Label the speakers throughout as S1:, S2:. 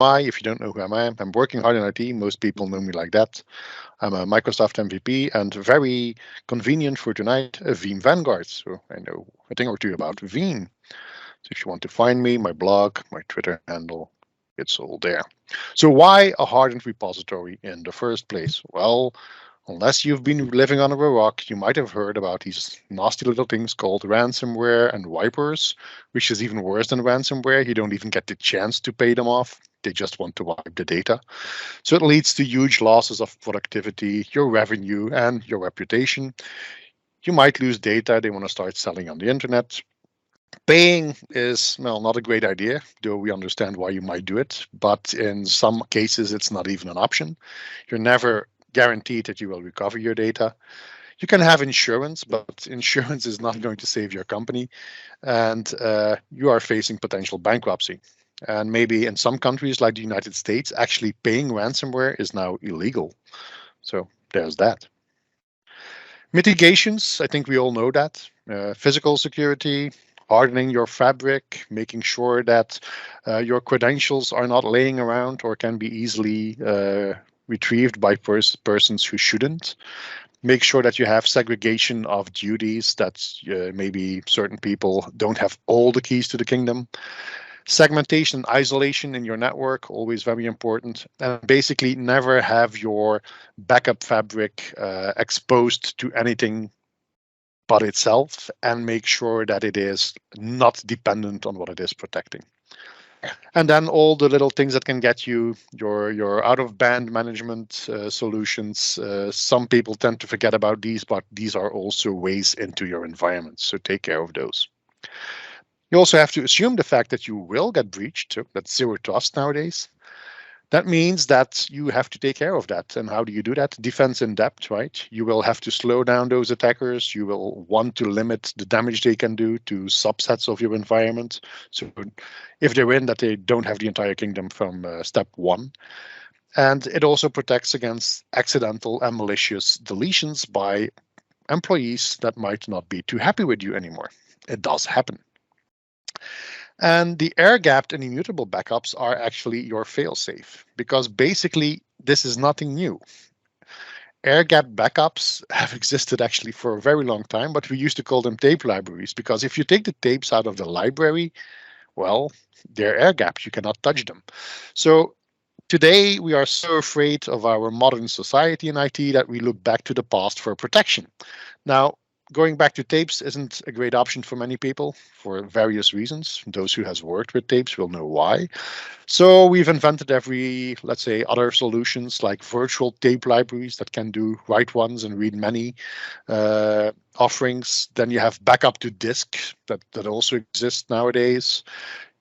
S1: I? If you don't know who I am, I'm working hard in IT. Most people know me like that. I'm a Microsoft MVP and very convenient for tonight, a Veeam Vanguard. So I know a thing or two about Veeam. So if you want to find me, my blog, my Twitter handle, it's all there. So why a hardened repository in the first place? Well, unless you've been living under a rock, you might have heard about these nasty little things called ransomware and wipers, which is even worse than ransomware. You don't even get the chance to pay them off. They just want to wipe the data. So it leads to huge losses of productivity, your revenue, and your reputation. You might lose data they want to start selling on the internet. Paying is, well, not a great idea, though we understand why you might do it. But in some cases, it's not even an option. You're never guaranteed that you will recover your data. You can have insurance, but insurance is not going to save your company. And you are facing potential bankruptcy. And maybe in some countries like the United States, actually paying ransomware is now illegal. So there's that. Mitigations, I think we all know that. Physical security, hardening your fabric, making sure that your credentials are not laying around or can be easily retrieved by persons who shouldn't. Make sure that you have segregation of duties, that maybe certain people don't have all the keys to the kingdom. Segmentation and isolation in your network, always very important. And basically never have your backup fabric exposed to anything but itself, and make sure that it is not dependent on what it is protecting. And then all the little things that can get you your out of band management solutions. Some people tend to forget about these, but these are also ways into your environment. So take care of those. You also have to assume the fact that you will get breached. So that's zero trust nowadays. That means that you have to take care of that. And how do you do that? Defense in depth, right? You will have to slow down those attackers. You will want to limit the damage they can do to subsets of your environment. So if they're in, that they don't have the entire kingdom from step one. And it also protects against accidental and malicious deletions by employees that might not be too happy with you anymore. It does happen. And the air-gapped and immutable backups are actually your failsafe, because basically this is nothing new. Air-gapped backups have existed actually for a very long time, but we used to call them tape libraries, because if you take the tapes out of the library, well, they're air-gapped, you cannot touch them. So today we are so afraid of our modern society in IT that we look back to the past for protection. Now, going back to tapes isn't a great option for many people for various reasons. Those who has worked with tapes will know why. So we've invented let's say, other solutions like virtual tape libraries that can do write once and read many offerings. Then you have backup to disk that also exists nowadays.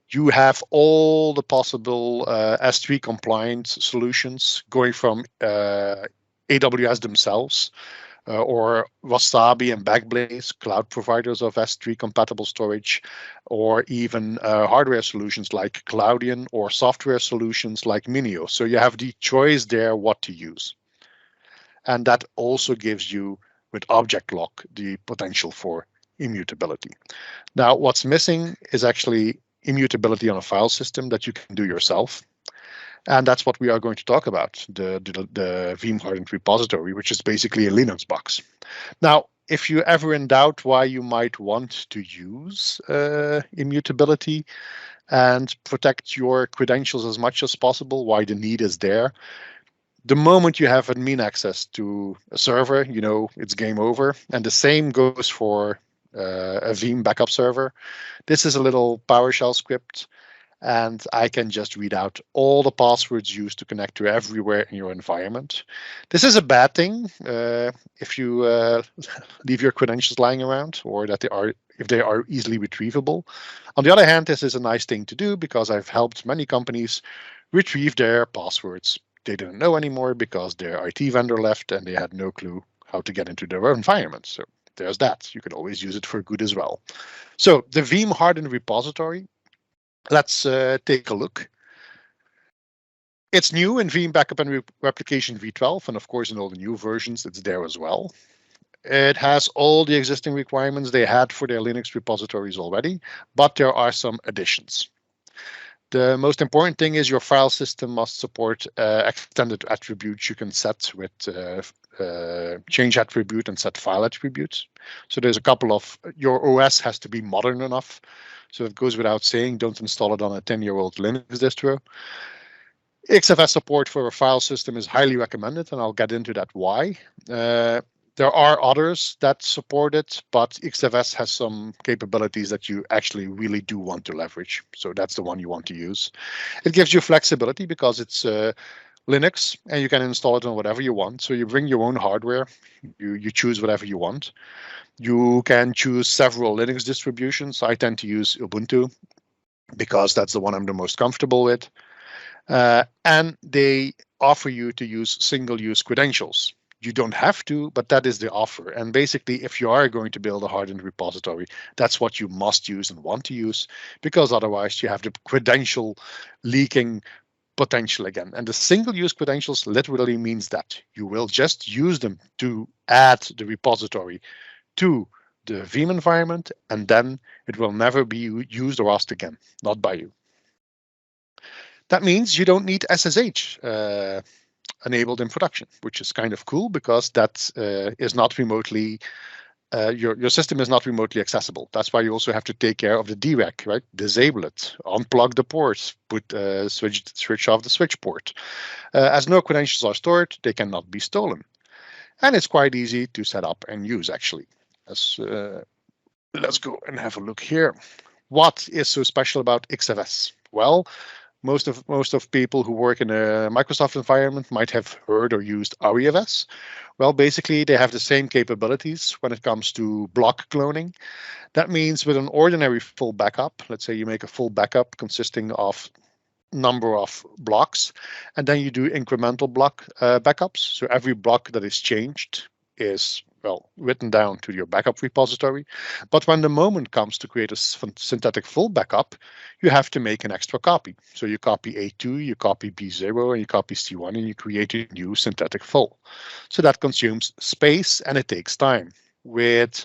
S1: You have all the possible S3 compliant solutions going from AWS themselves, or Wasabi and Backblaze, cloud providers of S3 compatible storage, or even hardware solutions like Cloudian, or software solutions like Minio. So you have the choice there what to use. And that also gives you, with object lock, the potential for immutability. Now, what's missing is actually immutability on a file system that you can do yourself. And that's what we are going to talk about, the Veeam Hardened repository, which is basically a Linux box. Now, if you're ever in doubt why you might want to use immutability and protect your credentials as much as possible, why the need is there, the moment you have admin access to a server, you know it's game over. And the same goes for a Veeam backup server. This is a little PowerShell script, and I can just read out all the passwords used to connect to everywhere in your environment. This is a bad thing if you leave your credentials lying around, or that if they are easily retrievable. On the other hand, this is a nice thing to do because I've helped many companies retrieve their passwords they didn't know anymore because their IT vendor left and they had no clue how to get into their environment. So there's that. You can always use it for good as well. So the Veeam Hardened repository, let's take a look. It's new in Veeam Backup and Replication V12, and of course in all the new versions it's there as well. It has all the existing requirements they had for their Linux repositories already, but there are some additions. The most important thing is your file system must support extended attributes you can set with change attribute and set file attributes. So there's a couple of, your OS has to be modern enough. So it goes without saying, don't install it on a 10-year-old Linux distro. XFS support for a file system is highly recommended, and I'll get into that why. There are others that support it, but XFS has some capabilities that you actually really do want to leverage. So that's the one you want to use. It gives you flexibility because it's Linux and you can install it on whatever you want. So you bring your own hardware, you choose whatever you want. You can choose several Linux distributions. I tend to use Ubuntu because that's the one I'm the most comfortable with. And they offer you to use single-use credentials. You don't have to, but that is the offer. And basically, if you are going to build a hardened repository, that's what you must use and want to use, because otherwise you have the credential leaking potential again. And the single-use credentials literally means that you will just use them to add the repository to the Veeam environment, and then it will never be used or asked again, not by you. That means you don't need SSH enabled in production, which is kind of cool because that is not remotely, your system is not remotely accessible. That's why you also have to take care of the DREC, right? Disable it, unplug the ports, put switch off the switch port. As no credentials are stored, they cannot be stolen. And it's quite easy to set up and use, actually. Let's go and have a look here. What is so special about XFS? Well, most of people who work in a Microsoft environment might have heard or used REFS. Well, basically, they have the same capabilities when it comes to block cloning. That means with an ordinary full backup, let's say you make a full backup consisting of number of blocks, and then you do incremental block backups. So every block that is changed is, well, written down to your backup repository. But when the moment comes to create a synthetic full backup, you have to make an extra copy. So you copy A2, you copy B0, and you copy C1, and you create a new synthetic full. So that consumes space and it takes time. With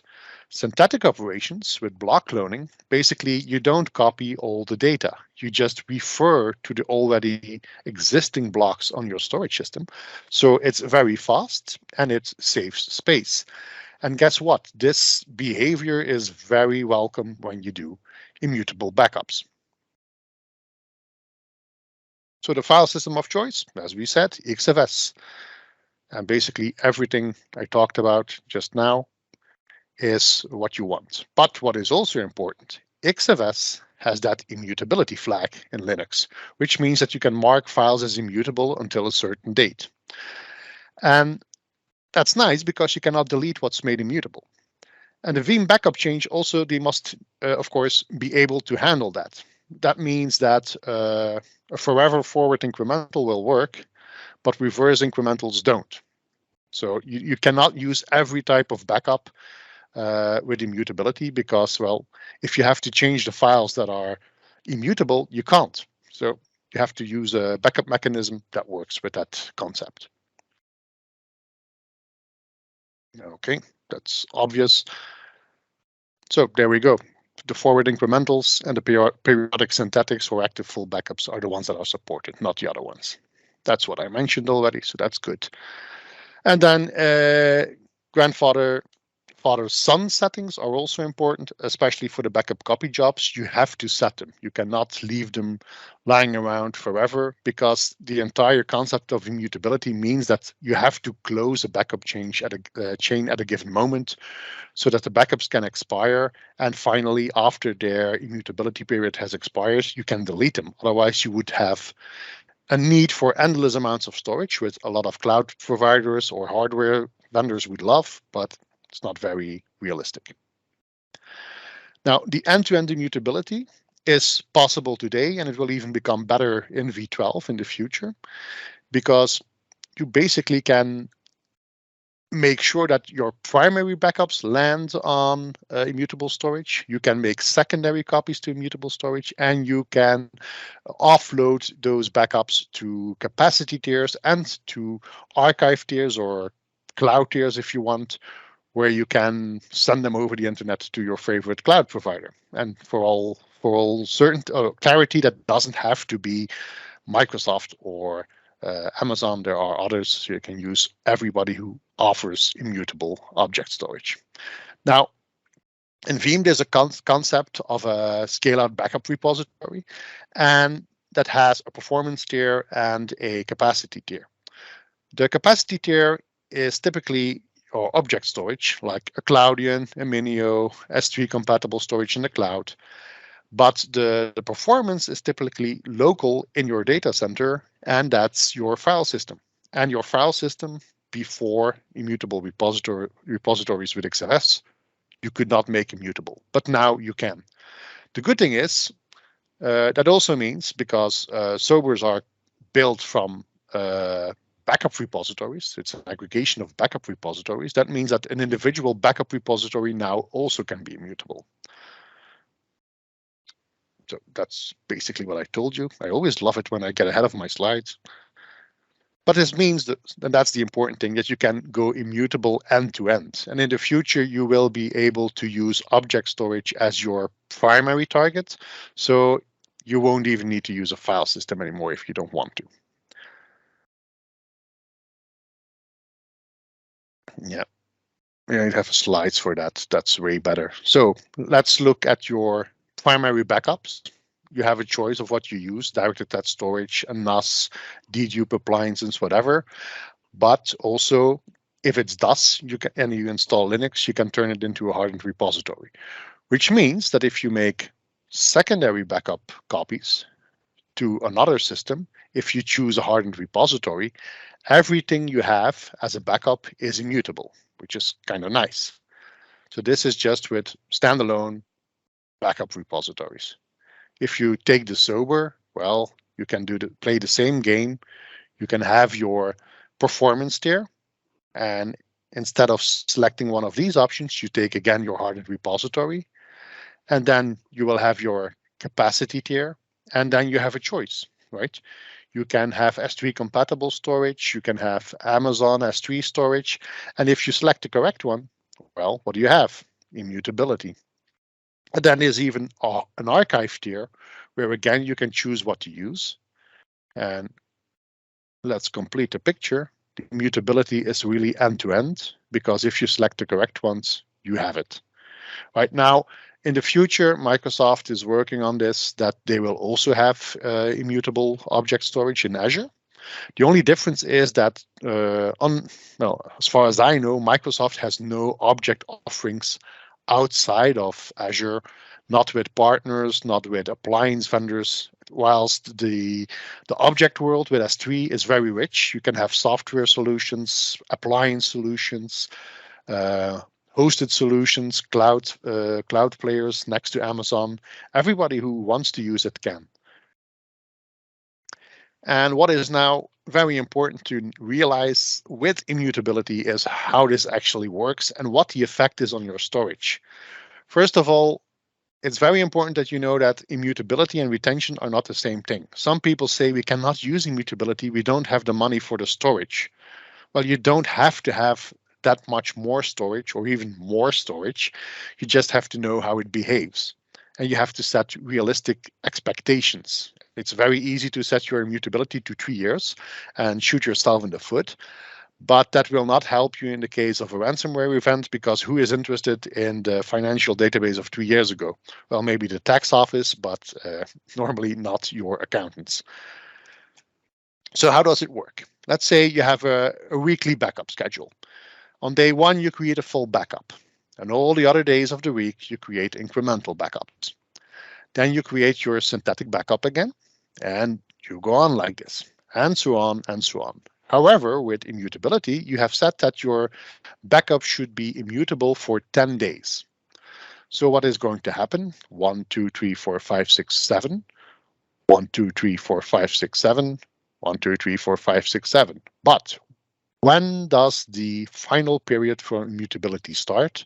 S1: synthetic operations, with block cloning, basically you don't copy all the data. You just refer to the already existing blocks on your storage system. So it's very fast and it saves space. And guess what? This behavior is very welcome when you do immutable backups. So the file system of choice, as we said, XFS. And basically everything I talked about just now is what you want. But what is also important, XFS has that immutability flag in Linux, which means that you can mark files as immutable until a certain date. And that's nice because you cannot delete what's made immutable. And the Veeam backup change also, they must, of course, be able to handle that. That means that a forever forward incremental will work, but reverse incrementals don't. So you cannot use every type of backup with immutability because, well, if you have to change the files that are immutable, you can't. So you have to use a backup mechanism that works with that concept. Okay, that's obvious. So there we go. The forward incrementals and the periodic synthetics or active full backups are the ones that are supported, not the other ones. That's what I mentioned already, so that's good. And then father-son settings are also important, especially for the backup copy jobs. You have to set them. You cannot leave them lying around forever because the entire concept of immutability means that you have to close a backup chain at a given moment so that the backups can expire. And finally, after their immutability period has expired, you can delete them. Otherwise, you would have a need for endless amounts of storage, which a lot of cloud providers or hardware vendors would love, but it's not very realistic. Now, the end-to-end immutability is possible today, and it will even become better in V12 in the future, because you basically can make sure that your primary backups land on immutable storage. You can make secondary copies to immutable storage, and you can offload those backups to capacity tiers and to archive tiers or cloud tiers if you want, where you can send them over the internet to your favorite cloud provider. And for all for certain clarity, that doesn't have to be Microsoft or Amazon. There are others. So you can use everybody who offers immutable object storage. Now, in Veeam, there's a concept of a scale-out backup repository, and that has a performance tier and a capacity tier. The capacity tier is typically or object storage, like a Cloudian, a Minio, S3 compatible storage in the cloud. But the performance is typically local in your data center, and that's your file system. And your file system, before immutable repositories with XFS, you could not make immutable, but now you can. The good thing is that also means, because SOBRs are built from backup repositories, it's an aggregation of backup repositories, that means that an individual backup repository now also can be immutable. So that's basically what I told you. I always love it when I get ahead of my slides. But this means that, and that's the important thing, that you can go immutable end to end. And in the future, you will be able to use object storage as your primary target. So you won't even need to use a file system anymore if you don't want to. Yeah, I have slides for that. That's way better. So let's look at your primary backups. You have a choice of what you use, direct attached storage, a NAS, dedupe appliances, whatever. But also, if it's DOS, and you install Linux, you can turn it into a hardened repository, which means that if you make secondary backup copies to another system, if you choose a hardened repository, everything you have as a backup is immutable, which is kind of nice. So this is just with standalone backup repositories. If you take the SOBR, well, you can play the same game. You can have your performance tier, and instead of selecting one of these options, you take again your hardened repository, and then you will have your capacity tier, and then you have a choice, right? You can have S3 compatible storage, you can have Amazon S3 storage, and if you select the correct one, well, what do you have? Immutability. And then there's even an archive tier, where again you can choose what to use. And let's complete the picture. The immutability is really end-to-end, because if you select the correct ones, you have it. Right now, in the future, Microsoft is working on this, that they will also have immutable object storage in Azure. The only difference is that, as far as I know, Microsoft has no object offerings outside of Azure, not with partners, not with appliance vendors, whilst the object world with S3 is very rich. You can have software solutions, appliance solutions, hosted solutions, cloud players next to Amazon. Everybody who wants to use it can. And what is now very important to realize with immutability is how this actually works and what the effect is on your storage. First of all, it's very important that you know that immutability and retention are not the same thing. Some people say we cannot use immutability, we don't have the money for the storage. Well, you don't have to have that much more storage or even more storage. You just have to know how it behaves. And you have to set realistic expectations. It's very easy to set your immutability to 3 years and shoot yourself in the foot. But that will not help you in the case of a ransomware event, because who is interested in the financial database of 2 years ago? Well, maybe the tax office, but normally not your accountants. So how does it work? Let's say you have a weekly backup schedule. On day 1, you create a full backup. And all the other days of the week, you create incremental backups. Then you create your synthetic backup again, and you go on like this, and so on and so on. However, with immutability, you have said that your backup should be immutable for 10 days. So what is going to happen? 1, 2, 3, 4, 5, 6, 7. 1, 2, 3, 4, 5, 6, 7. 1, 2, 3, 4, 5, 6, 7. But when does the final period for immutability start?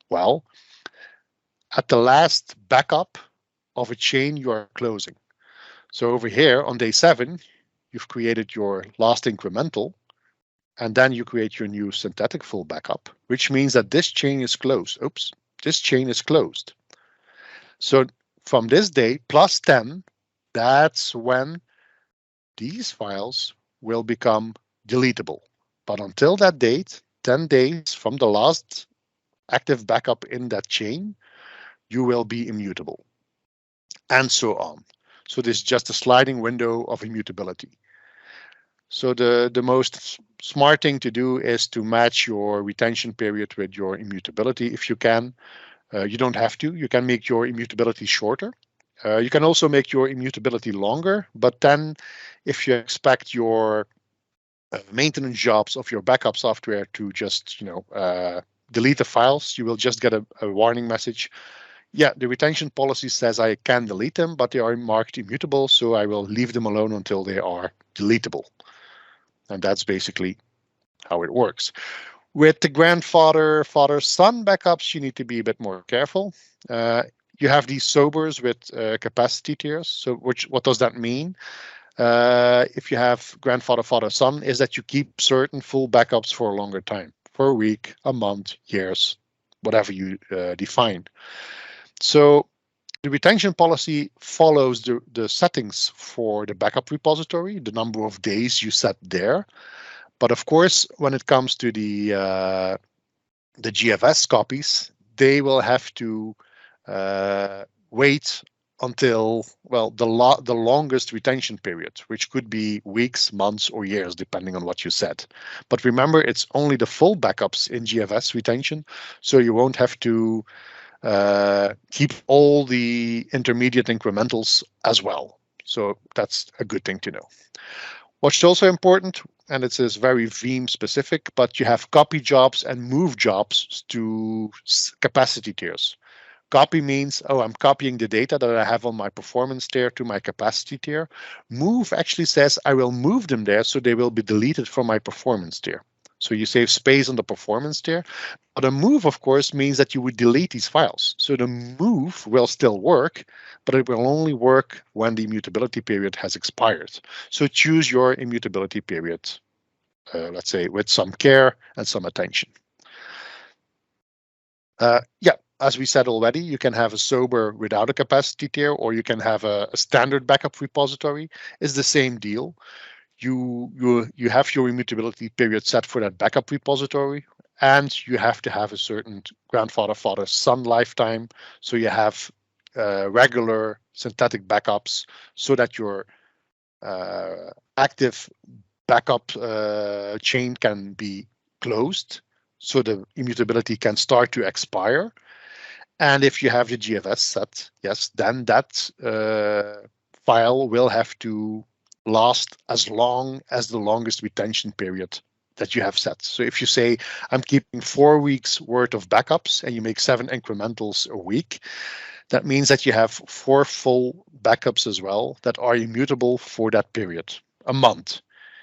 S1: Well, at the last backup of a chain you are closing. So over here on day 7, you've created your last incremental, and then you create your new synthetic full backup, which means that this chain is closed. Oops, this chain is closed. So from this day plus 10, that's when these files will become deletable. But until that date, 10 days from the last active backup in that chain, you will be immutable, and so on. So this is just a sliding window of immutability. So the most smart thing to do is to match your retention period with your immutability if you can. You don't have to. You can make your immutability shorter. You can also make your immutability longer, but then if you expect your maintenance jobs of your backup software to just delete the files, you will just get a warning message. Yeah, the retention policy says I can delete them, but they are marked immutable, so I will leave them alone until they are deletable. And that's basically how it works. With the grandfather, father, son backups, you need to be a bit more careful. You have these SOBRs with capacity tiers. So what does that mean? If you have grandfather, father, son, is that you keep certain full backups for a longer time, for a week, a month, years, whatever you define. So the retention policy follows the settings for the backup repository, the number of days you set there. But of course, when it comes to the GFS copies, they will have to wait until, well, the longest retention period, which could be weeks, months, or years, depending on what you set. But remember, it's only the full backups in GFS retention, so you won't have to keep all the intermediate incrementals as well. So that's a good thing to know. What's also important, and it is very Veeam specific, but you have copy jobs and move jobs to capacity tiers. Copy means, oh, I'm copying the data that I have on my performance tier to my capacity tier. Move actually says I will move them there, so they will be deleted from my performance tier. So you save space on the performance tier. But a move, of course, means that you would delete these files. So the move will still work, but it will only work when the immutability period has expired. So choose your immutability period, let's say, with some care and some attention. Yeah, as we said already, you can have a SOBR without a capacity tier, or you can have a standard backup repository. It's the same deal. You have your immutability period set for that backup repository, and you have to have a certain grandfather, father, son lifetime. So you have regular synthetic backups so that your active backup chain can be closed, so the immutability can start to expire. And if you have your GFS set, yes, then that file will have to last as long as the longest retention period that you have set. So if you say, I'm keeping 4 weeks worth of backups and you make 7 incrementals a week, that means that you have 4 full backups as well that are immutable for that period, a month.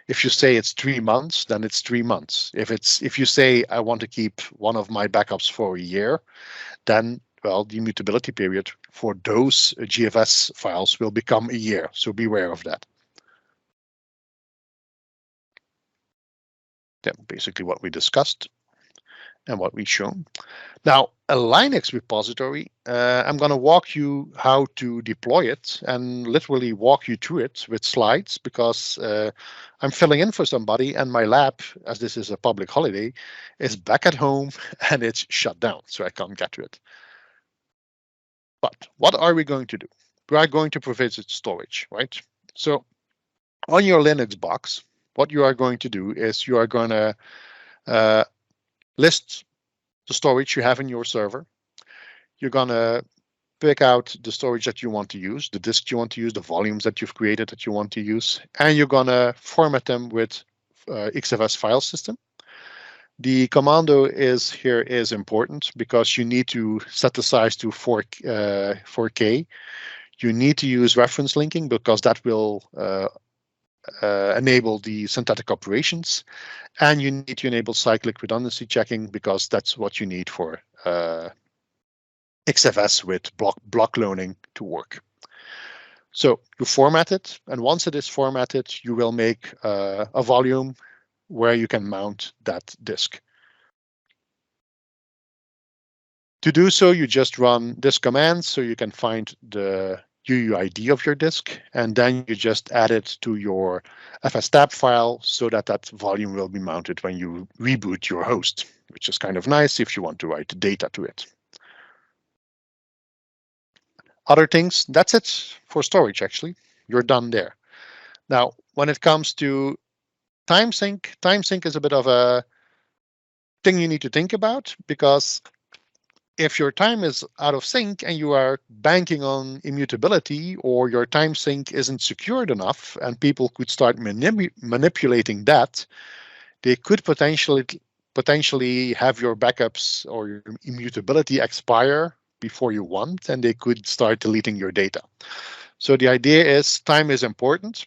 S1: If you say it's 3 months, then it's 3 months. If you say I want to keep one of my backups for a year, then, well, the immutability period for those GFS files will become a year. So beware of that. Then basically what we discussed and what we've shown. Now, a Linux repository, I'm going to walk you how to deploy it and literally walk you through it with slides, because I'm filling in for somebody and my lab, as this is a public holiday, is back at home and it's shut down, so I can't get to it. But what are we going to do? We are going to provision storage, right? So on your Linux box, what you are going to do is you are going to list the storage you have in your server. You're going to pick out the storage that you want to use, the disk you want to use, the volumes that you've created that you want to use, and you're going to format them with XFS file system. The commando is important because you need to set the size to 4K. You need to use reference linking because that will enable the synthetic operations, and you need to enable cyclic redundancy checking because that's what you need for XFS with block cloning to work. So you format it, and once it is formatted, you will make a volume where you can mount that disk. To do so, you just run this command so you can find the UUID of your disk, and then you just add it to your fstab file so that that volume will be mounted when you reboot your host, which is kind of nice if you want to write data to it. Other things, that's it for storage, actually. You're done there. Now, when it comes to time sync is a bit of a thing you need to think about, because if your time is out of sync and you are banking on immutability, or your time sync isn't secured enough and people could start manipulating that, they could potentially have your backups or your immutability expire before you want, and they could start deleting your data. So the idea is time is important,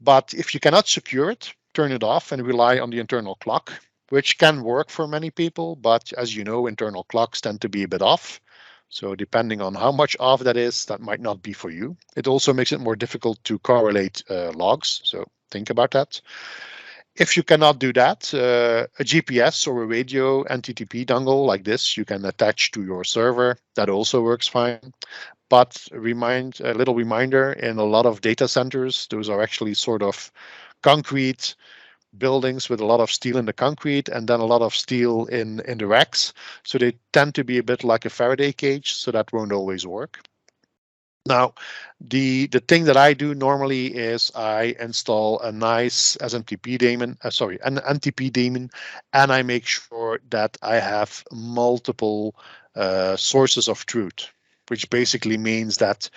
S1: but if you cannot secure it, turn it off and rely on the internal clock, which can work for many people, but as you know, internal clocks tend to be a bit off. So depending on how much off that is, that might not be for you. It also makes it more difficult to correlate logs, so think about that. If you cannot do that, a GPS or a radio NTTP dongle like this, you can attach to your server. That also works fine. But a little reminder, in a lot of data centers, those are actually sort of concrete buildings with a lot of steel in the concrete and then a lot of steel in the racks. So they tend to be a bit like a Faraday cage, so that won't always work. Now, the thing that I do normally is I install a nice SMTP daemon, an NTP daemon, and I make sure that I have multiple sources of truth, which basically means that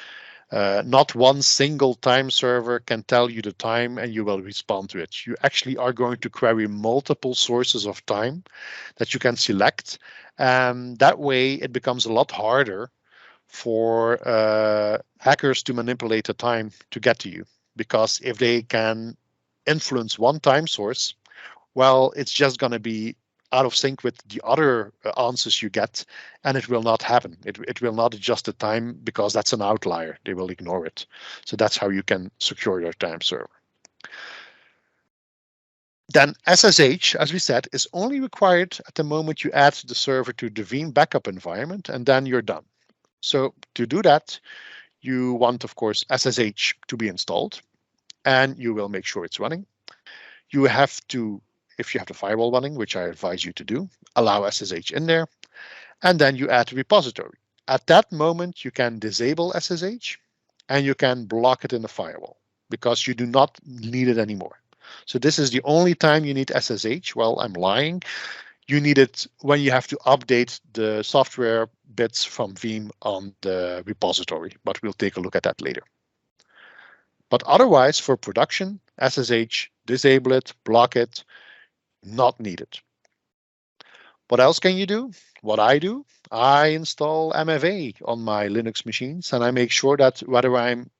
S1: not one single time server can tell you the time and you will respond to it. You actually are going to query multiple sources of time that you can select. And that way it becomes a lot harder for hackers to manipulate the time to get to you. Because if they can influence one time source, well, it's just going to be out of sync with the other answers you get, and it will not happen. It will not adjust the time because that's an outlier. They will ignore it. So that's how you can secure your time server. Then SSH, as we said, is only required at the moment you add the server to the Veeam backup environment, and then you're done. So to do that, you want, of course, SSH to be installed, and you will make sure it's running. You have to, if you have the firewall running, which I advise you to do, allow SSH in there, and then you add a repository. At that moment, you can disable SSH and you can block it in the firewall because you do not need it anymore. So this is the only time you need SSH. Well, I'm lying. You need it when you have to update the software bits from Veeam on the repository, but we'll take a look at that later. But otherwise, for production, SSH, disable it, block it, not needed. What else can you do? What I do, I install MFA on my Linux machines, and I make sure that whether I'm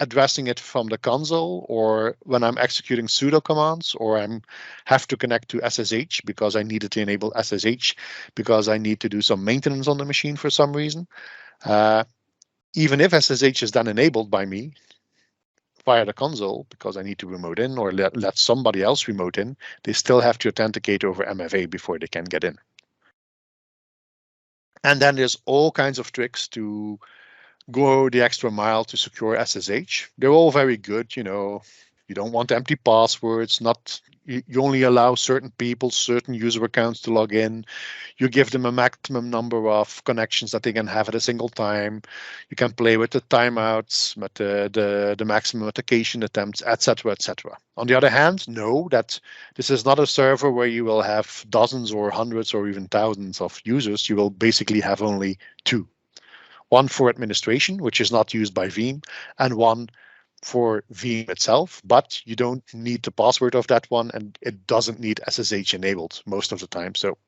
S1: addressing it from the console or when I'm executing sudo commands or I have to connect to SSH because I needed to enable SSH because I need to do some maintenance on the machine for some reason. Even if SSH is then enabled by me via the console because I need to remote in or let somebody else remote in, they still have to authenticate over MFA before they can get in. And then there's all kinds of tricks to go the extra mile to secure SSH. They're all very good, you know. You don't want empty passwords, you only allow certain people, certain user accounts to log in. You give them a maximum number of connections that they can have at a single time. You can play with the timeouts, with the maximum authentication attempts, etc., etc. On the other hand, know that this is not a server where you will have dozens or hundreds or even thousands of users. You will basically have only two. One for administration, which is not used by Veeam, and one for Veeam itself, but you don't need the password of that one, and it doesn't need SSH enabled most of the time. So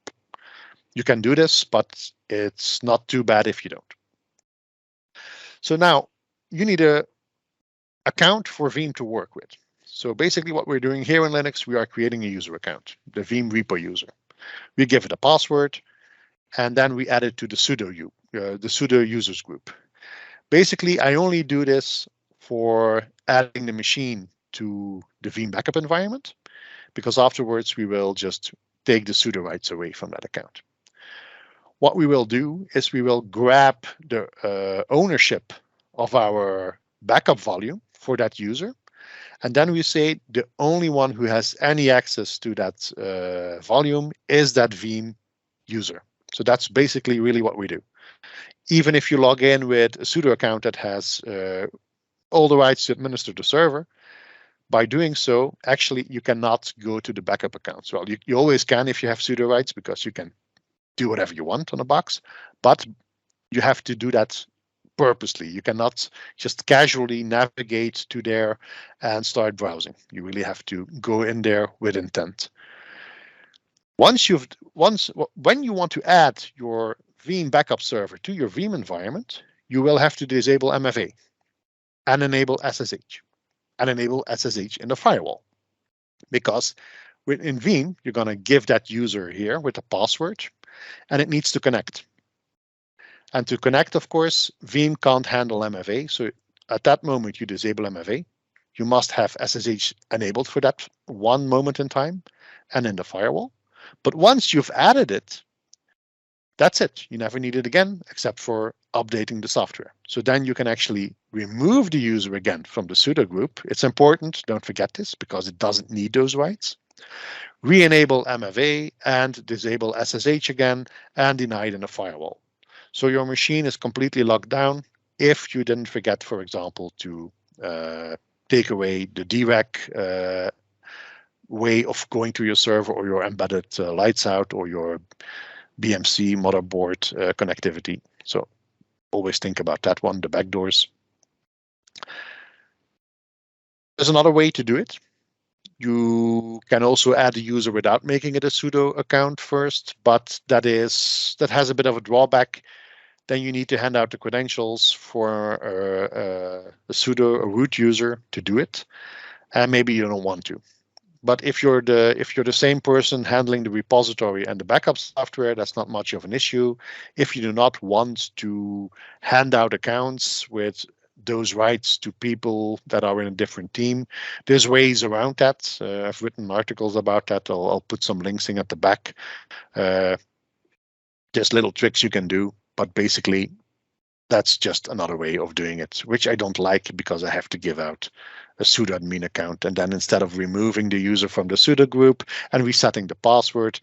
S1: you can do this, but it's not too bad if you don't. So now you need an account for Veeam to work with. So basically what we're doing here in Linux, we are creating a user account, the Veeam repo user. We give it a password, and then we add it to the sudo users group. Basically, I only do this for adding the machine to the Veeam backup environment, because afterwards we will just take the sudo rights away from that account. What we will do is we will grab the ownership of our backup volume for that user. And then we say the only one who has any access to that volume is that Veeam user. So that's basically really what we do. Even if you log in with a sudo account that has all the rights to administer the server, by doing so, actually, you cannot go to the backup accounts. Well, you always can if you have sudo rights, because you can do whatever you want on a box, but you have to do that purposely. You cannot just casually navigate to there and start browsing. You really have to go in there with intent. When you want to add your Veeam backup server to your Veeam environment, you will have to disable MFA and enable SSH and enable SSH in the firewall. Because in Veeam, you're going to give that user here with a password, and it needs to connect. And to connect, of course, Veeam can't handle MFA. So at that moment, you disable MFA. You must have SSH enabled for that one moment in time and in the firewall. But once you've added it, that's it. You never need it again, except for updating the software. So then you can actually remove the user again from the sudo group. It's important, don't forget this, because it doesn't need those rights. Re-enable MFA and disable SSH again and deny it in a firewall. So your machine is completely locked down if you didn't forget, for example, to take away the DREC way of going to your server, or your embedded lights out, or your BMC motherboard connectivity. So always think about that one, the backdoors. There's another way to do it. You can also add a user without making it a sudo account first, but that has a bit of a drawback. Then you need to hand out the credentials for a sudo, a root user, to do it, and maybe you don't want to. But if you're the same person handling the repository and the backup software, that's not much of an issue. If you do not want to hand out accounts with those rights to people that are in a different team, there's ways around that. I've written articles about that. I'll put some links in at the back. There's little tricks you can do, but basically that's just another way of doing it, which I don't like, because I have to give out a sudo admin account, and then instead of removing the user from the sudo group and resetting the password,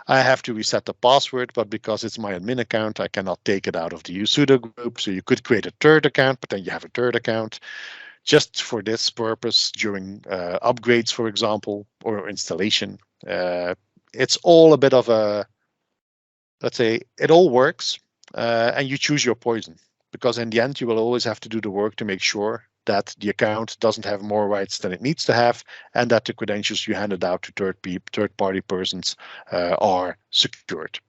S1: I have to reset the password. But because it's my admin account, I cannot take it out of the sudo group. So you could create a third account, but then you have a third account just for this purpose during upgrades, for example, or installation. It's all a bit of a, let's say, it all works, and you choose your poison. Because in the end, you will always have to do the work to make sure that the account doesn't have more rights than it needs to have, and that the credentials you handed out to third-party persons are secured.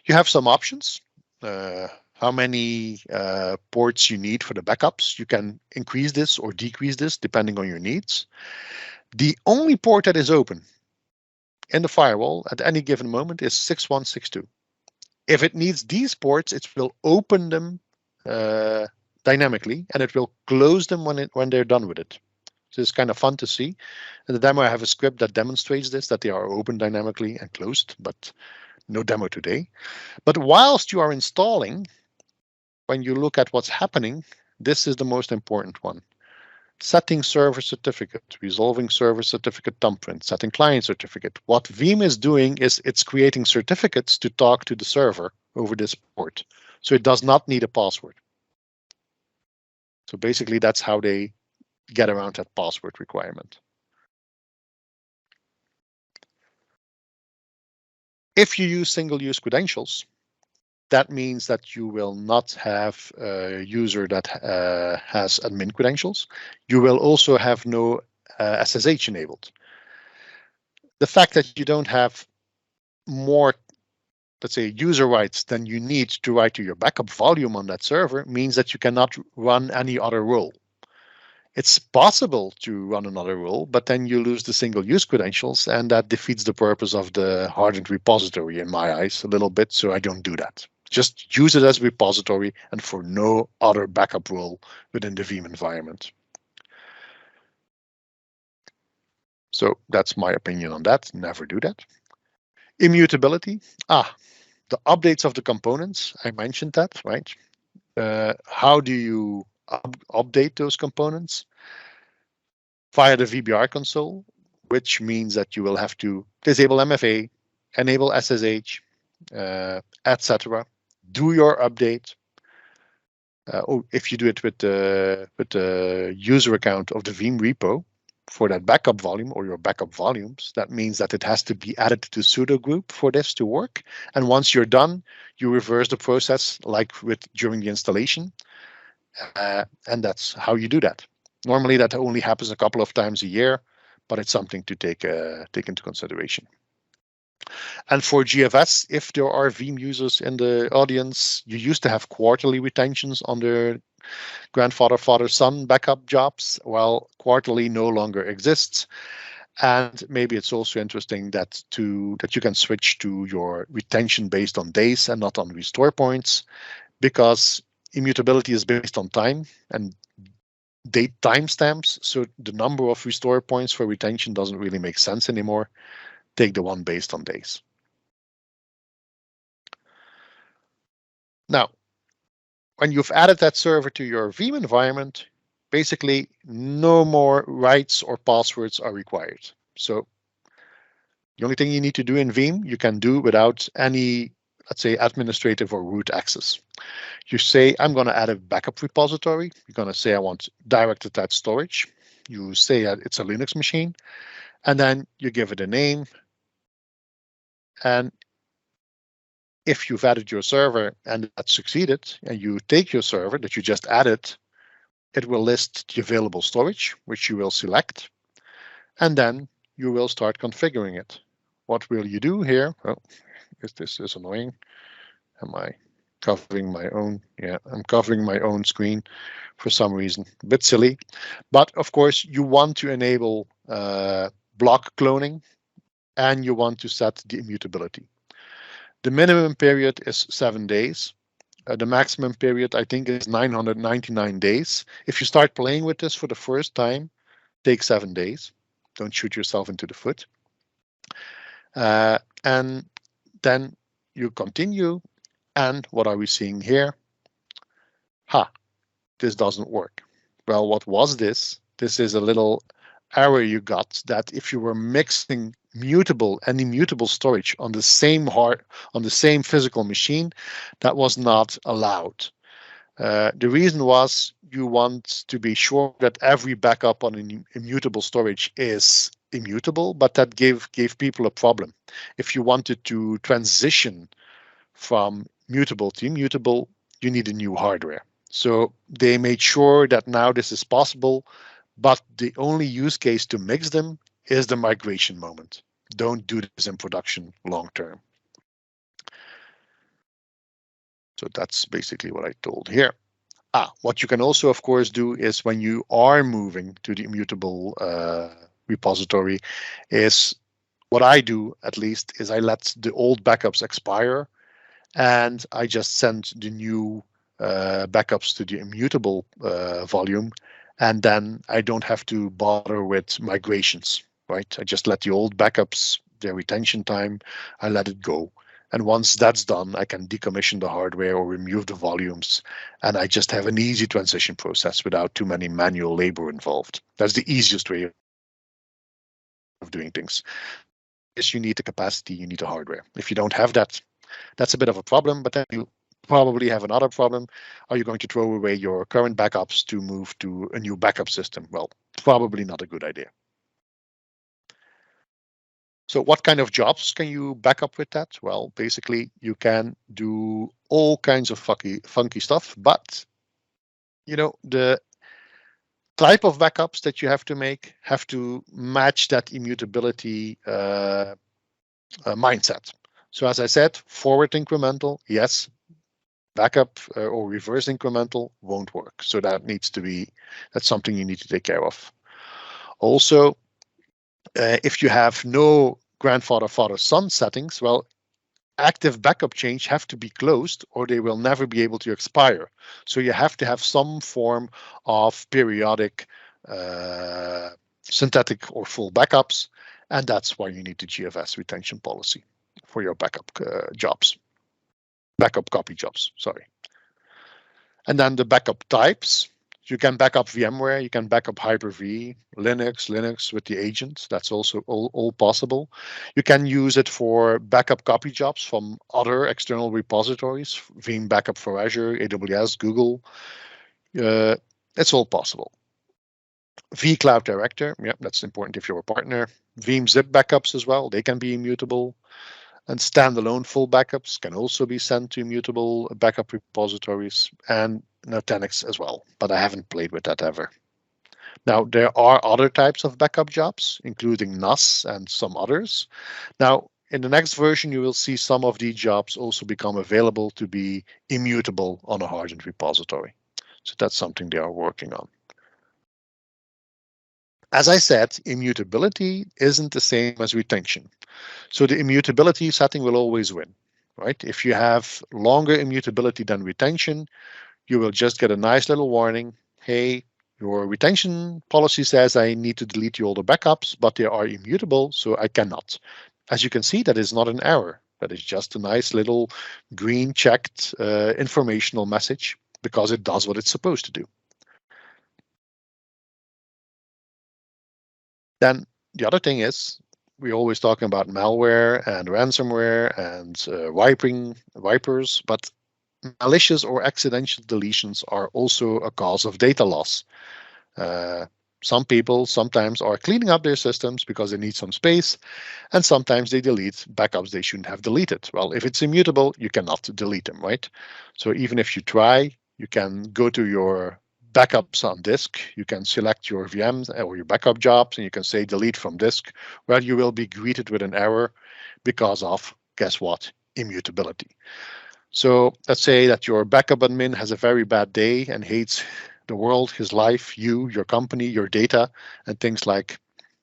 S1: You have some options. How many ports you need for the backups. You can increase this or decrease this depending on your needs. The only port that is open in the firewall at any given moment is 6162. If it needs these ports, it will open them dynamically, and it will close them when they're done with it. So it's kind of fun to see. In the demo, I have a script that demonstrates this, that they are open dynamically and closed, but no demo today. But whilst you are installing, when you look at what's happening, this is the most important one. Setting server certificate, resolving server certificate thumbprint, setting client certificate. What Veeam is doing is it's creating certificates to talk to the server over this port. So it does not need a password. So basically, that's how they get around that password requirement. If you use single-use credentials, that means that you will not have a user that has admin credentials. You will also have no SSH enabled. The fact that you don't have more, let's say, user rights than you need to write to your backup volume on that server means that you cannot run any other role. It's possible to run another role, but then you lose the single-use credentials, and that defeats the purpose of the hardened repository in my eyes a little bit, so I don't do that. Just use it as a repository and for no other backup role within the Veeam environment. So that's my opinion on that. Never do that. Immutability. The updates of the components. I mentioned that, right? How do you update those components? Via the VBR console, which means that you will have to disable MFA, enable SSH, etc. Do your update. If you do it with the user account of the Veeam repo for that backup volume or your backup volumes, that means that it has to be added to sudo group for this to work. And once you're done, you reverse the process like during the installation. And that's how you do that. Normally that only happens a couple of times a year, but it's something to take into consideration. And for GFS, if there are Veeam users in the audience, you used to have quarterly retentions on the grandfather, father, son backup jobs. Well, quarterly no longer exists. And maybe it's also interesting that you can switch to your retention based on days and not on restore points, because immutability is based on time and date timestamps. So the number of restore points for retention doesn't really make sense anymore. Take the one based on days. Now, when you've added that server to your Veeam environment, basically no more rights or passwords are required. So the only thing you need to do in Veeam, you can do without any, let's say, administrative or root access. You say, I'm going to add a backup repository. You're going to say, I want direct attached storage. You say that it's a Linux machine, and then you give it a name. And if you've added your server and that succeeded, and you take your server that you just added, it will list the available storage, which you will select, and then you will start configuring it. What will you do here? Well, this is annoying. Am I covering my own? Yeah, I'm covering my own screen for some reason. A bit silly. But of course, you want to enable block cloning, and you want to set the immutability. The minimum period is 7 days. The maximum period, I think, is 999 days. If you start playing with this for the first time, take 7 days. Don't shoot yourself into the foot. And then you continue. And what are we seeing here? This doesn't work. Well, what was this? This is a little error you got that if you were mixing mutable and immutable storage on the same physical machine, that was not allowed. The reason was you want to be sure that every backup on an immutable storage is immutable, but that gave people a problem. If you wanted to transition from mutable to immutable, you need a new hardware. So they made sure that now this is possible, but the only use case to mix them is the migration moment. Don't do this in production long term. So that's basically what I told here. What you can also, of course, do is when you are moving to the immutable repository is what I do, at least, is I let the old backups expire and I just send the new backups to the immutable volume, and then I don't have to bother with migrations, right? I just let the old backups, their retention time, I let it go. And once that's done, I can decommission the hardware or remove the volumes, and I just have an easy transition process without too many manual labor involved. That's the easiest way of doing things. Yes, you need the capacity, you need the hardware. If you don't have that, that's a bit of a problem, but then you probably have another problem. Are you going to throw away your current backups to move to a new backup system? Well, probably not a good idea. So what kind of jobs can you back up with that? Well, basically you can do all kinds of funky stuff, but you know, the type of backups that you have to make have to match that immutability mindset. So as I said, forward incremental, yes. Backup or reverse incremental won't work. So that's something you need to take care of. Also, if you have no grandfather, father, son settings, well, active backup change have to be closed or they will never be able to expire. So you have to have some form of periodic synthetic or full backups, and that's why you need the GFS retention policy for your backup jobs, backup copy jobs, sorry. And then the backup types. You can backup VMware, you can backup Hyper-V, Linux with the agent. That's also all possible. You can use it for backup copy jobs from other external repositories, Veeam Backup for Azure, AWS, Google. It's all possible. vCloud Director, yeah, that's important if you're a partner. Veeam Zip backups as well, they can be immutable. And standalone full backups can also be sent to immutable backup repositories, and Nutanix as well, but I haven't played with that ever. Now, there are other types of backup jobs, including NAS and some others. Now, in the next version, you will see some of these jobs also become available to be immutable on a hardened repository. So that's something they are working on. As I said, immutability isn't the same as retention. So the immutability setting will always win, right? If you have longer immutability than retention, you will just get a nice little warning. Hey, your retention policy says I need to delete you all the backups, but they are immutable, so I cannot. As you can see, that is not an error. That is just a nice little green checked informational message because it does what it's supposed to do. Then the other thing is, we're always talking about malware and ransomware and wipers, but malicious or accidental deletions are also a cause of data loss. Some people sometimes are cleaning up their systems because they need some space, and sometimes they delete backups they shouldn't have deleted. Well, if it's immutable, you cannot delete them, right? So even if you try, you can go to your backups on disk, you can select your VMs or your backup jobs, and you can say delete from disk, where you will be greeted with an error because of, guess what, immutability. So let's say that your backup admin has a very bad day and hates the world, his life, you, your company, your data, and things like,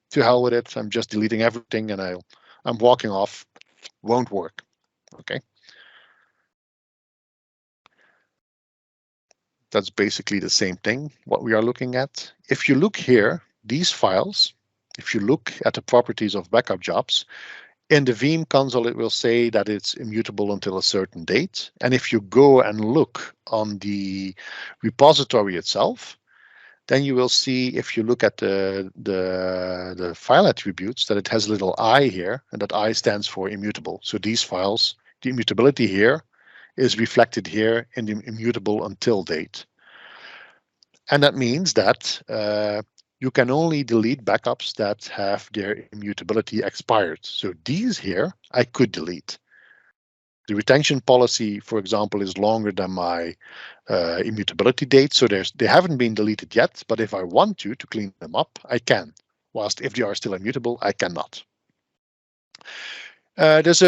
S1: to hell with it, I'm just deleting everything and I'm walking off. Won't work. Okay. That's basically the same thing, what we are looking at. If you look here, these files, if you look at the properties of backup jobs, in the Veeam console, it will say that it's immutable until a certain date. And if you go and look on the repository itself, then you will see, if you look at the file attributes, that it has a little I here, and that I stands for immutable. So these files, the immutability here is reflected here in the immutable until date. And that means that you can only delete backups that have their immutability expired. So these here, I could delete. The retention policy, for example, is longer than my immutability date. So they haven't been deleted yet, but if I want to clean them up, I can. Whilst if they are still immutable, I cannot. There's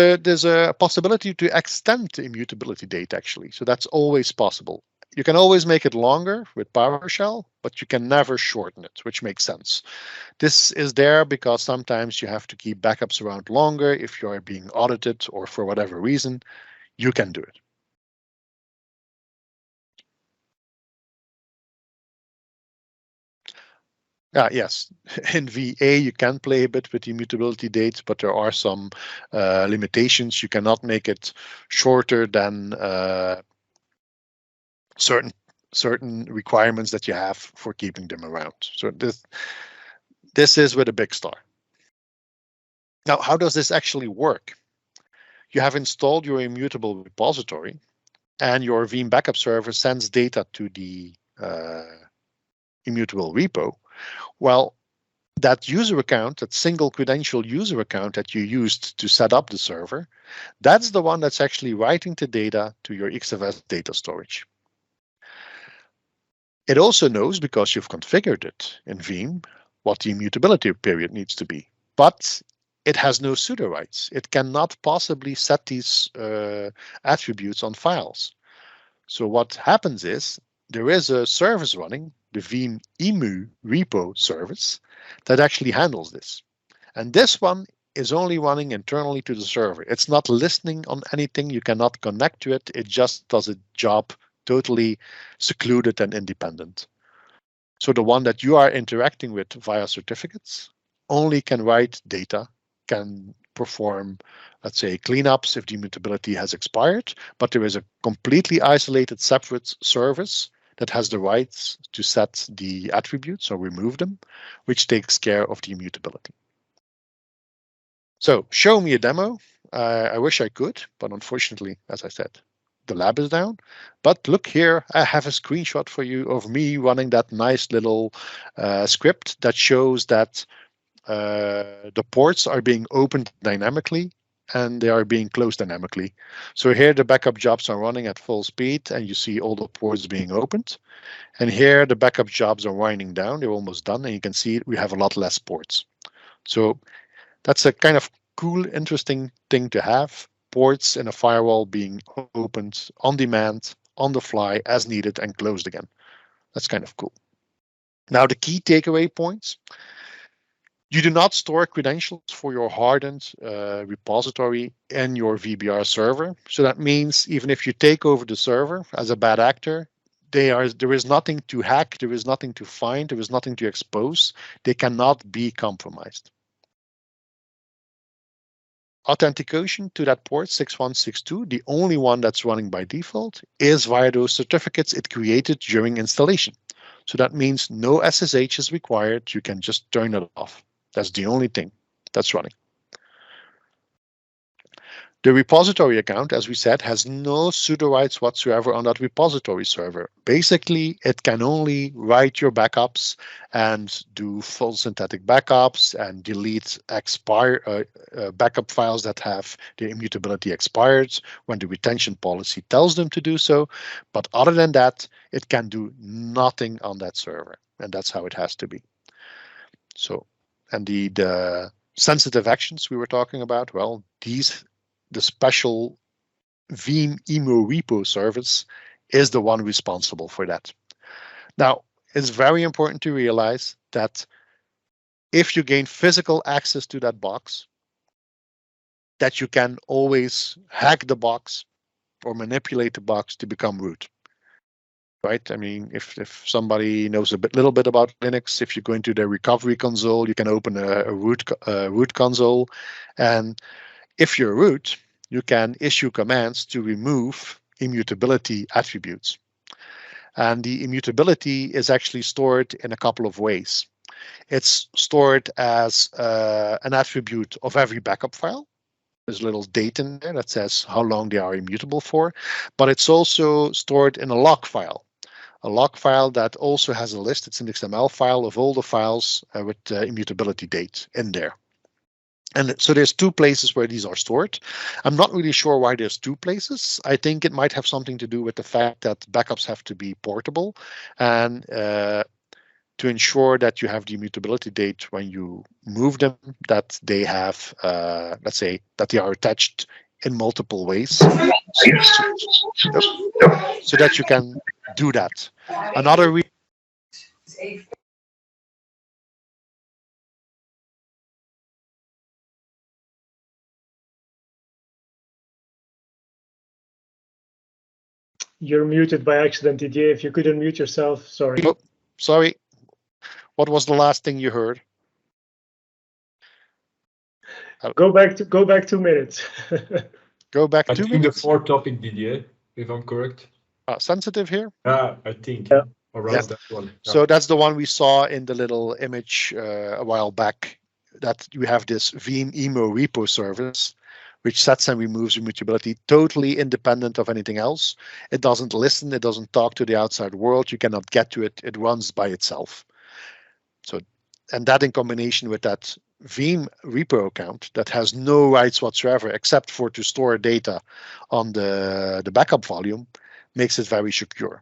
S1: a possibility to extend the immutability date, actually. So that's always possible. You can always make it longer with PowerShell, but you can never shorten it, which makes sense. This is there because sometimes you have to keep backups around longer if you are being audited or for whatever reason, you can do it. Yes, in VA you can play a bit with the immutability dates, but there are some limitations. You cannot make it shorter than certain requirements that you have for keeping them around. So this is with a big star. Now, how does this actually work? You have installed your immutable repository, and your Veeam backup server sends data to the immutable repo. Well, that user account, that single credential user account that you used to set up the server, that's the one that's actually writing the data to your XFS data storage. It also knows, because you've configured it in Veeam, what the immutability period needs to be, but it has no pseudo rights. It cannot possibly set these attributes on files. So what happens is there is a service running, the Veeam Emu repo service, that actually handles this. And this one is only running internally to the server. It's not listening on anything. You cannot connect to it. It just does a job totally secluded and independent. So the one that you are interacting with via certificates only can write data, can perform, let's say, cleanups if the immutability has expired, but there is a completely isolated separate service that has the rights to set the attributes or remove them, which takes care of the immutability. So show me a demo. I wish I could, but unfortunately, as I said, the lab is down. But look here, I have a screenshot for you of me running that nice little script that shows that the ports are being opened dynamically and they are being closed dynamically. So here the backup jobs are running at full speed and you see all the ports being opened. And here the backup jobs are winding down. They're almost done and you can see we have a lot less ports. So that's a kind of cool, interesting thing to have. Ports in a firewall being opened on demand, on the fly, as needed, and closed again. That's kind of cool. Now, the key takeaway points. You do not store credentials for your hardened repository in your VBR server. So that means even if you take over the server as a bad actor, there is nothing to hack, there is nothing to find, there is nothing to expose. They cannot be compromised. Authentication to that port 6162, the only one that's running by default, is via those certificates it created during installation. So that means no SSH is required. You can just turn it off. That's the only thing that's running. The repository account, as we said, has no sudo rights whatsoever on that repository server. Basically, it can only write your backups and do full synthetic backups and delete backup files that have their immutability expired when the retention policy tells them to do so. But other than that, it can do nothing on that server, and that's how it has to be. So, and the sensitive actions we were talking about, well, the special Veeam Emo repo service is the one responsible for that. Now, it's very important to realize that if you gain physical access to that box, that you can always hack the box or manipulate the box to become root. Right? I mean, if somebody knows a little bit about Linux, if you go into the recovery console, you can open a root console, and if you're root, you can issue commands to remove immutability attributes. And the immutability is actually stored in a couple of ways. It's stored as an attribute of every backup file. There's a little date in there that says how long they are immutable for, but it's also stored in a log file. A log file that also has a list, it's an XML file of all the files with immutability date in there. And so there's two places where these are stored. I'm not really sure why there's two places. I think it might have something to do with the fact that backups have to be portable and to ensure that you have the immutability date when you move them, that they have, let's say, that they are attached in multiple ways so that you can do that. Another reason.
S2: You're muted by accident, Didier. If you could unmute yourself, sorry.
S1: Oh, sorry. What was the last thing you heard?
S2: Go back 2 minutes.
S1: Go back 2 minutes.
S3: I think the fourth topic, Didier, if I'm correct.
S1: Sensitive here?
S3: I think around that one. Yeah.
S1: So that's the one we saw in the little image a while back, that you have this Veeam Emo repo service, which sets and removes immutability totally independent of anything else. It doesn't listen, it doesn't talk to the outside world, you cannot get to it, it runs by itself. So, and that in combination with that Veeam repo account that has no rights whatsoever except for to store data on the backup volume makes it very secure.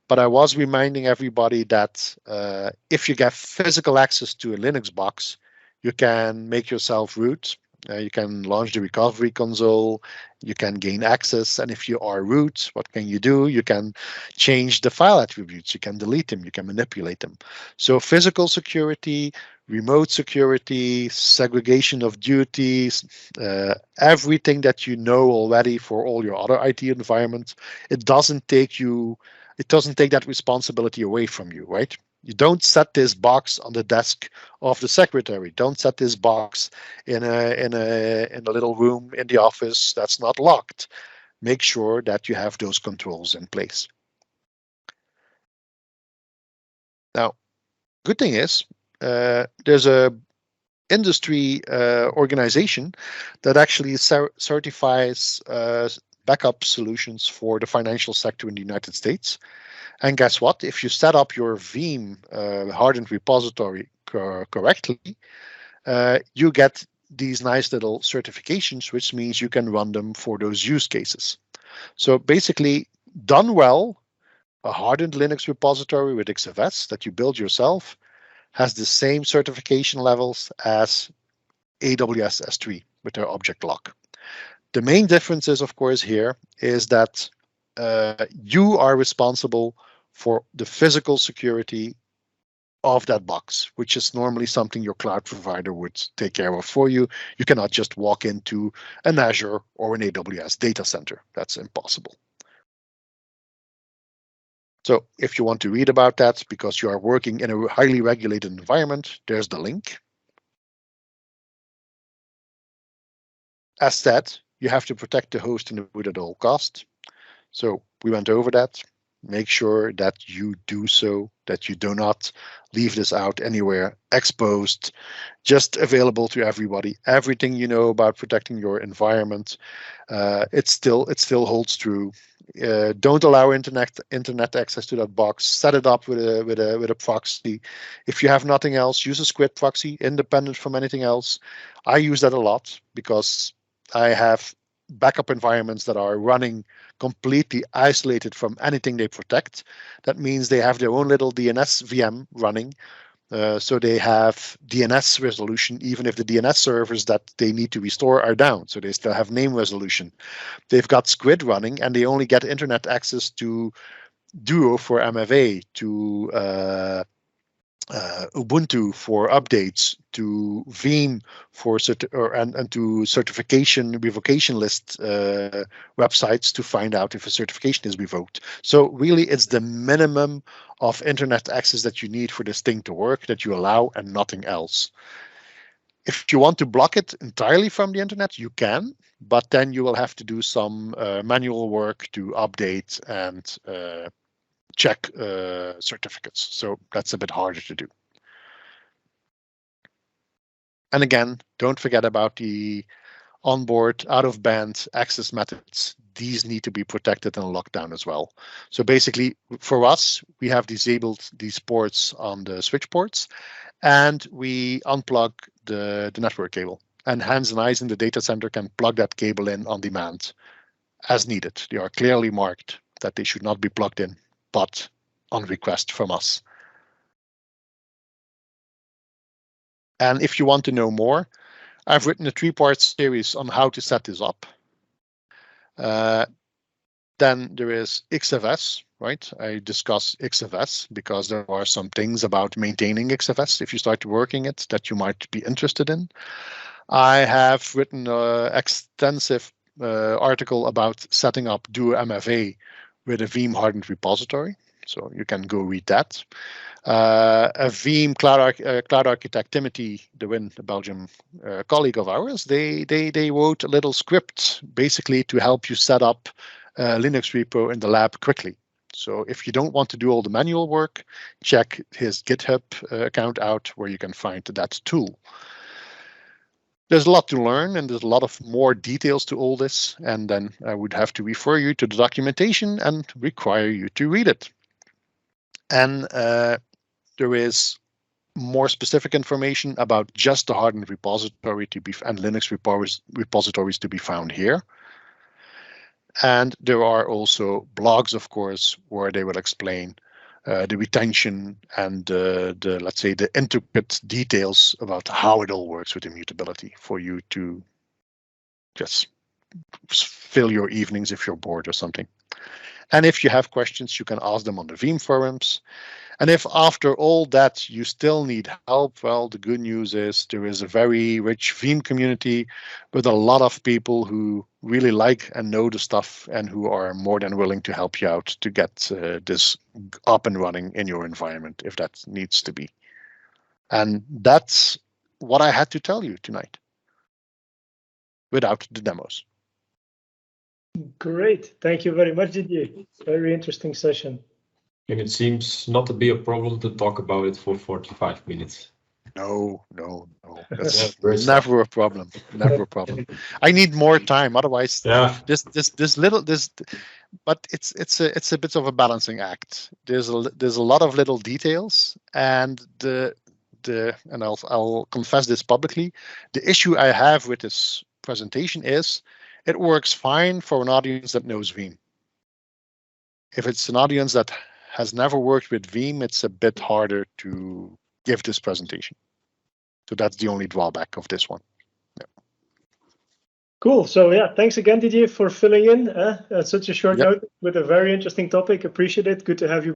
S1: But I was reminding everybody that if you get physical access to a Linux box, you can make yourself root. You can launch the recovery console, you can gain access, and if you are root, what can you do? You can change the file attributes, you can delete them, you can manipulate them. So physical security, remote security, segregation of duties, everything that you know already for all your other IT environments, it doesn't take that responsibility away from you, right? You don't set this box on the desk of the secretary. Don't set this box in a little room in the office that's not locked. Make sure that you have those controls in place. Now, good thing is there's a industry organization that actually certifies backup solutions for the financial sector in the United States. And guess what? If you set up your Veeam hardened repository correctly, you get these nice little certifications, which means you can run them for those use cases. So basically, done well, a hardened Linux repository with XFS that you build yourself has the same certification levels as AWS S3 with their object lock. The main difference is, of course, here is that you are responsible for the physical security of that box, which is normally something your cloud provider would take care of for you. You cannot just walk into an Azure or an AWS data center. That's impossible. So if you want to read about that because you are working in a highly regulated environment, there's the link. As said, you have to protect the host and the root at all costs. So we went over that. Make sure that you do so, that you do not leave this out anywhere exposed, just available to everybody. Everything you know about protecting your environment, it still holds true. Don't allow internet access to that box. Set it up with a proxy. If you have nothing else, use a squid proxy, independent from anything else. I use that a lot because I have backup environments that are running completely isolated from anything they protect. That means they have their own little DNS VM running. So they have DNS resolution, even if the DNS servers that they need to restore are down. So they still have name resolution. They've got Squid running, and they only get internet access to Duo for MFA, to Ubuntu for updates, to Veeam for and to certification revocation list websites to find out if a certification is revoked. So really, it's the minimum of internet access that you need for this thing to work that you allow, and nothing else. If you want to block it entirely from the internet, you can, but then you will have to do some manual work to update and check certificates. So that's a bit harder to do. And again, don't forget about the onboard out-of-band access methods. These need to be protected and locked down as well. So basically, for us, we have disabled these ports on the switch ports, and we unplug the network cable. And hands and eyes in the data center can plug that cable in on demand as needed. They are clearly marked that they should not be plugged in, but on request from us. And if you want to know more, I've written a 3-part series on how to set this up. Then there is XFS, right? I discuss XFS because there are some things about maintaining XFS if you start working it that you might be interested in. I have written an extensive article about setting up Duo MFA with a Veeam Hardened repository, so you can go read that. A Veeam cloud architect, Timothy de Win, a Belgian colleague of ours, they wrote a little script basically to help you set up a Linux repo in the lab quickly. So if you don't want to do all the manual work, check his GitHub account out where you can find that tool. There's a lot to learn, and there's a lot of more details to all this, and then I would have to refer you to the documentation and require you to read it. And there is more specific information about just the hardened repository to be and Linux repositories to be found here. And there are also blogs, of course, where they will explain the retention and let's say the intricate details about how it all works with immutability for you to just fill your evenings if you're bored or something. And if you have questions, you can ask them on the Veeam forums. And if after all that you still need help, well, the good news is there is a very rich Veeam community with a lot of people who really like and know the stuff and who are more than willing to help you out to get this up and running in your environment if that needs to be. And that's what I had to tell you tonight without the demos.
S2: Great. Thank you very much, Didier. Very interesting session.
S3: And it seems not to be a problem to talk about it for 45 minutes.
S1: No. That's
S3: Yeah,
S1: never a problem. Never a problem. I need more time. Otherwise,
S3: yeah.
S1: But it's a bit of a balancing act. There's a lot of little details, and and I'll confess this publicly. The issue I have with this presentation is it works fine for an audience that knows Veeam. If it's an audience that has never worked with Veeam, it's a bit harder to give this presentation. So that's the only drawback of this one. Yeah.
S2: Cool. So yeah, thanks again, Didier, for filling in at such a short notice with a very interesting topic. Appreciate it. Good to have you